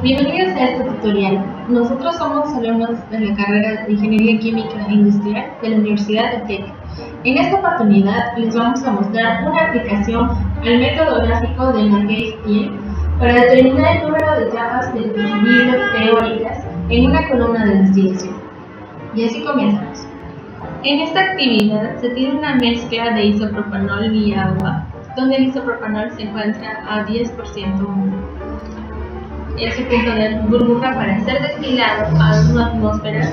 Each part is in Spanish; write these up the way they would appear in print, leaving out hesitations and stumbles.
Bienvenidos a este tutorial. Nosotros somos alumnos de la carrera de Ingeniería Química e Industrial de la Universidad de TEC. En esta oportunidad les vamos a mostrar una aplicación al método gráfico de McCabe-Thiele para determinar el número de etapas del equilibrio teóricas en una columna de destilación. Y así comenzamos. En esta actividad se tiene una mezcla de isopropanol y agua, donde el isopropanol se encuentra a 10% en su punto de burbuja para ser destilado a 1 atmósfera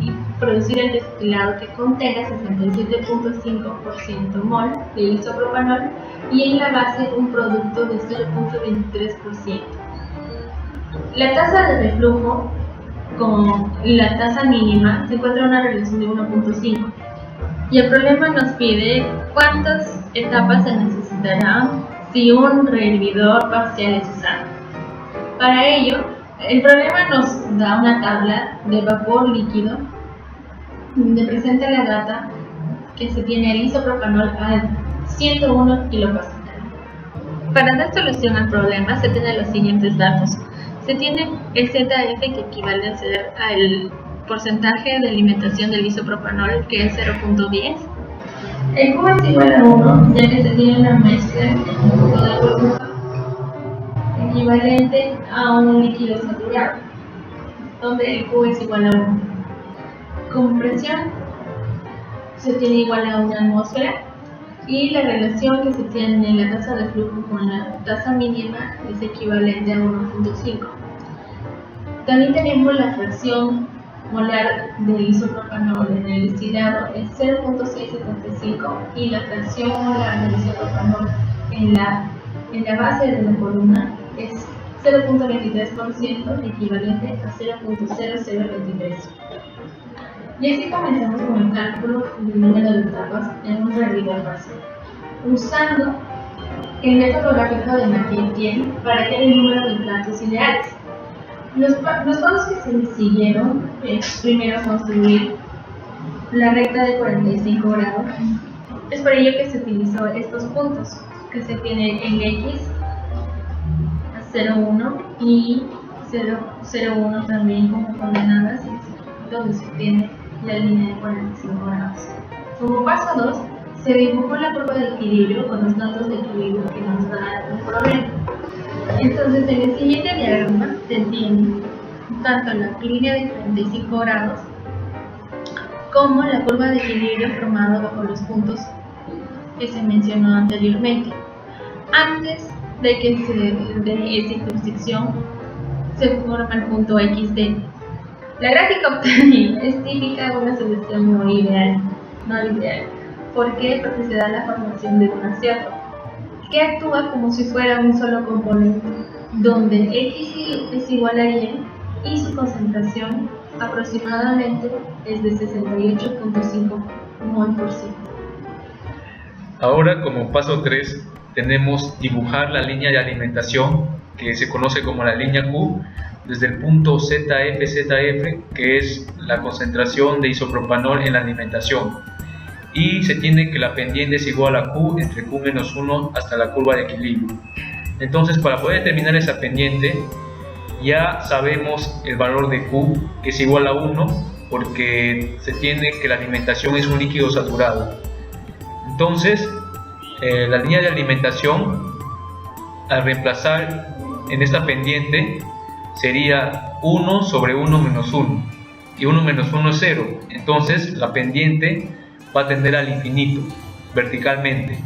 y producir el destilado que contenga 67.5% mol de isopropanol y en la base un producto de 0.23%. La tasa de reflujo con la tasa mínima se encuentra en una relación de 1.5 y el problema nos pide cuántas etapas se necesitarán si un rehervidor parcial es usado. Para ello, el problema nos da una tabla de vapor líquido donde presenta la data que se tiene el isopropanol a 101 kPa. Para dar solución al problema se tienen los siguientes datos. Se tiene el ZF que equivale a ser al porcentaje de alimentación del isopropanol, que es 0.10. El Q es igual a 1, ya que se tiene una mezcla de burbuja equivalente a un líquido saturado, donde el Q es igual a 1. Como presión se tiene igual a 1 atmósfera y la relación que se tiene en la tasa de flujo con la tasa mínima es equivalente a 1.5. También tenemos la fracción molar del isopropanol en el destilado es 0.675 y la fracción molar del isopropanol en la base de la columna es 0.23%, equivalente a 0.0023. Y así comenzamos con el cálculo del número de etapas en un rehervidor parcial, usando el método gráfico de McCabe-Thiele para hallar el número de platos ideales. Los pasos que se siguieron es primero construir la recta de 45 grados. Es por ello que se utilizó estos puntos que se tienen en X a 0,1 y 0,01 también como coordenadas, donde se tiene la línea de 45 grados. Como paso 2, se dibujó la curva de equilibrio con los datos de equilibrio que nos da el problema. Entonces, en el siguiente diagrama se tiene tanto la línea de 45 grados como la curva de equilibrio formada bajo los puntos que se mencionó anteriormente. Antes de que se dé esa intersección, se forma el punto XD. La gráfica obtenida es típica de una solución no ideal. ¿Por qué? Porque se da la formación de un aciato que actúa como si fuera un solo componente, donde X es igual a Y y su concentración aproximadamente es de 68.5 mol por ciento. Ahora, como paso 3, tenemos dibujar la línea de alimentación que se conoce como la línea Q desde el punto ZF, que es la concentración de isopropanol en la alimentación, y se tiene que la pendiente es igual a Q entre Q-1 hasta la curva de equilibrio. Entonces, para poder determinar esa pendiente ya sabemos el valor de Q, que es igual a 1, porque se tiene que la alimentación es un líquido saturado. Entonces, la línea de alimentación, al reemplazar en esta pendiente, sería 1 sobre 1 menos 1, y 1 menos 1 es 0. Entonces, la pendiente va a tender al infinito, verticalmente.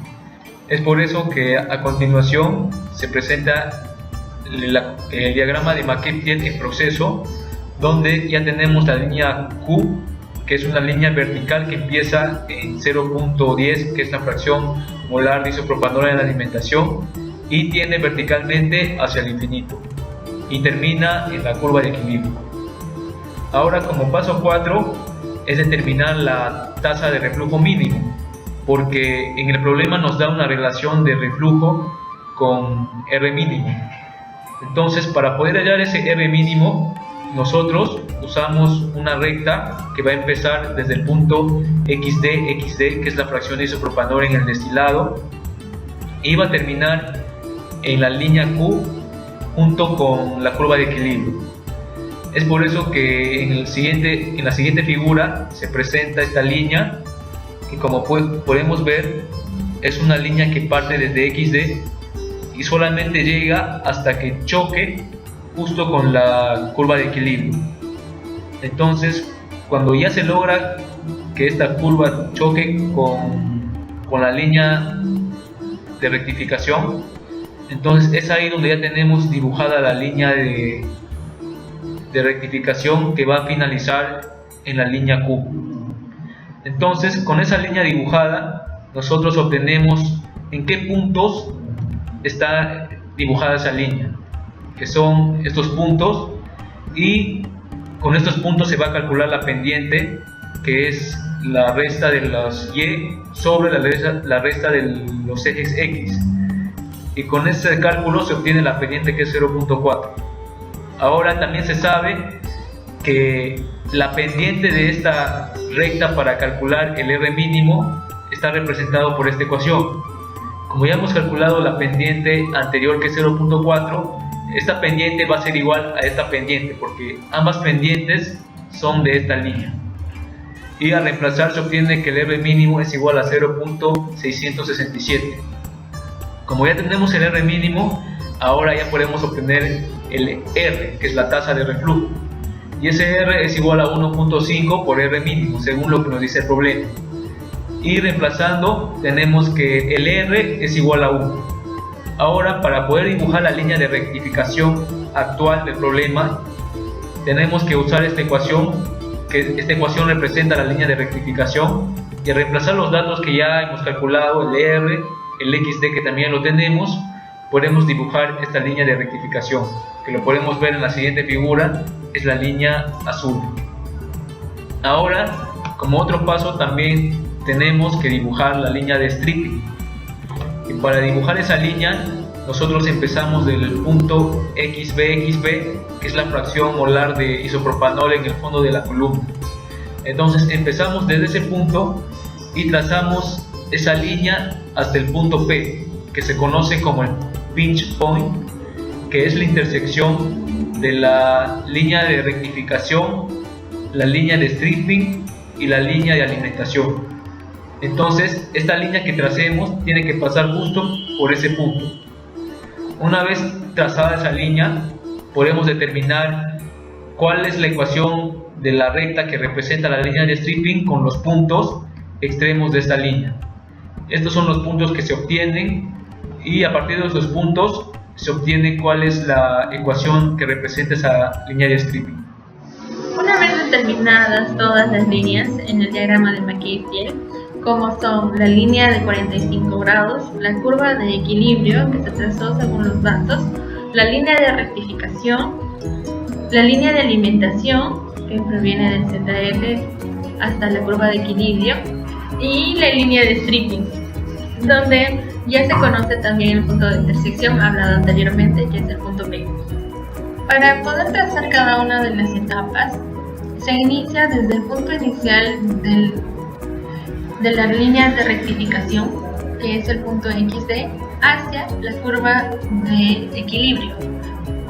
Es por eso que a continuación se presenta el diagrama de McCabe-Thiele en proceso, donde ya tenemos la línea Q, que es una línea vertical que empieza en 0.10, que es la fracción molar de isopropanol en la alimentación, y tiene verticalmente hacia el infinito, y termina en la curva de equilibrio. Ahora, como paso 4, es determinar la tasa de reflujo mínimo, porque en el problema nos da una relación de reflujo con R mínimo. Entonces, para poder hallar ese R mínimo, nosotros usamos una recta que va a empezar desde el punto XD, que es la fracción de isopropanol en el destilado, y va a terminar en la línea Q junto con la curva de equilibrio. Es por eso que en la siguiente figura se presenta esta línea, que como podemos ver es una línea que parte desde XD y solamente llega hasta que choque justo con la curva de equilibrio. Entonces, cuando ya se logra que esta curva choque con la línea de rectificación, entonces es ahí donde ya tenemos dibujada la línea de rectificación que va a finalizar en la línea Q. Entonces, con esa línea dibujada, nosotros obtenemos en qué puntos está dibujada esa línea, que son estos puntos, y con estos puntos se va a calcular la pendiente, que es la resta de los Y sobre la resta de los ejes X, y con este cálculo se obtiene la pendiente, que es 0.4. Ahora también se sabe que la pendiente de esta recta para calcular el R mínimo está representado por esta ecuación. Como ya hemos calculado la pendiente anterior, que es 0.4, esta pendiente va a ser igual a esta pendiente, porque ambas pendientes son de esta línea. Y al reemplazar se obtiene que el R mínimo es igual a 0.667. Como ya tenemos el R mínimo, ahora ya podemos obtener el R, que es la tasa de reflujo. Y ese R es igual a 1.5 por R mínimo, según lo que nos dice el problema. Y reemplazando, tenemos que el R es igual a 1. Ahora, para poder dibujar la línea de rectificación actual del problema, tenemos que usar esta ecuación, que esta ecuación representa la línea de rectificación, y al reemplazar los datos que ya hemos calculado, el R, el XD que también lo tenemos, podemos dibujar esta línea de rectificación, que lo podemos ver en la siguiente figura, es la línea azul. Ahora, como otro paso, también tenemos que dibujar la línea de stripping. Y para dibujar esa línea, nosotros empezamos del punto XB, que es la fracción molar de isopropanol en el fondo de la columna. Entonces empezamos desde ese punto y trazamos esa línea hasta el punto P, que se conoce como el pinch point, que es la intersección de la línea de rectificación, la línea de stripping y la línea de alimentación. Entonces, esta línea que tracemos tiene que pasar justo por ese punto. Una vez trazada esa línea, podemos determinar cuál es la ecuación de la recta que representa la línea de stripping con los puntos extremos de esta línea. Estos son los puntos que se obtienen, y a partir de estos puntos se obtiene cuál es la ecuación que representa esa línea de stripping. Una vez determinadas todas las líneas en el diagrama de McKay-Thiele, como son la línea de 45 grados, la curva de equilibrio que se trazó según los datos, la línea de rectificación, la línea de alimentación que proviene del ZF hasta la curva de equilibrio, y la línea de stripping, donde ya se conoce también el punto de intersección hablado anteriormente, que es el punto P. Para poder trazar cada una de las etapas, se inicia desde el punto inicial de la línea de rectificación, que es el punto XD, hacia la curva de equilibrio.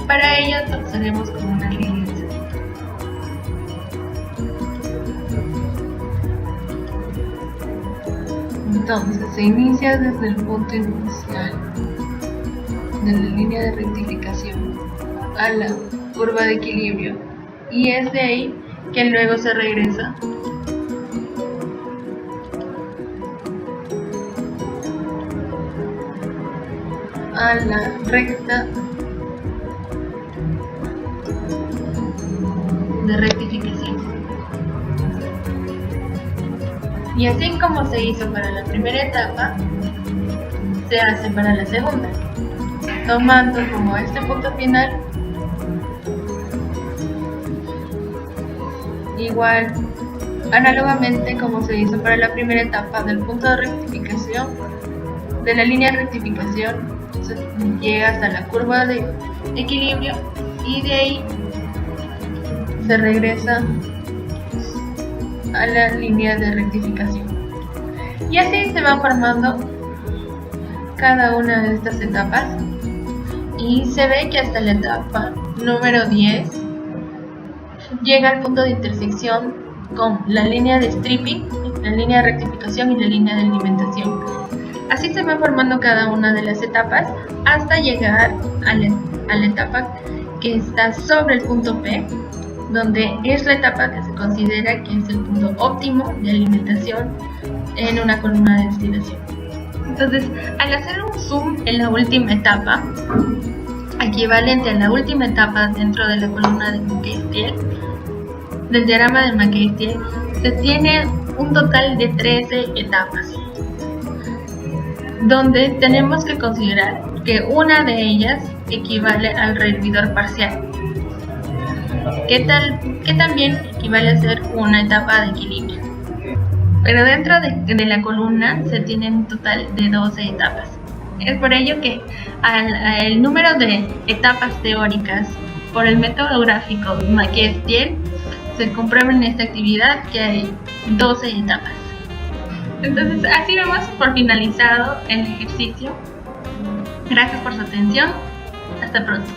Para ello trazaremos como una línea de sentido. Entonces se inicia desde el punto inicial de la línea de rectificación a la curva de equilibrio, y es de ahí que luego se regresa a la recta de rectificación. Y así como se hizo para la primera etapa, se hace para la segunda, tomando como este punto final igual, análogamente como se hizo para la primera etapa, del punto de rectificación, de la línea de rectificación, se llega hasta la curva de equilibrio, y de ahí se regresa a la línea de rectificación. Y así se van formando cada una de estas etapas, y se ve que hasta la etapa número 10 llega al punto de intersección con la línea de stripping, la línea de rectificación y la línea de alimentación. Así se va formando cada una de las etapas hasta llegar a la etapa que está sobre el punto P, donde es la etapa que se considera que es el punto óptimo de alimentación en una columna de destilación. Entonces, al hacer un zoom en la última etapa, equivalente a la última etapa dentro de la columna de McKay-Thiele, del diagrama de McKay-Thiele, se tiene un total de 13 etapas, donde tenemos que considerar que una de ellas equivale al rehervidor parcial, que también equivale a ser una etapa de equilibrio. Pero dentro de la columna se tienen un total de 12 etapas. Es por ello que el número de etapas teóricas por el método gráfico McKay-Thiele se comprueba en esta actividad que hay 12 etapas. Entonces, así vamos por finalizado el ejercicio. Gracias por su atención. Hasta pronto.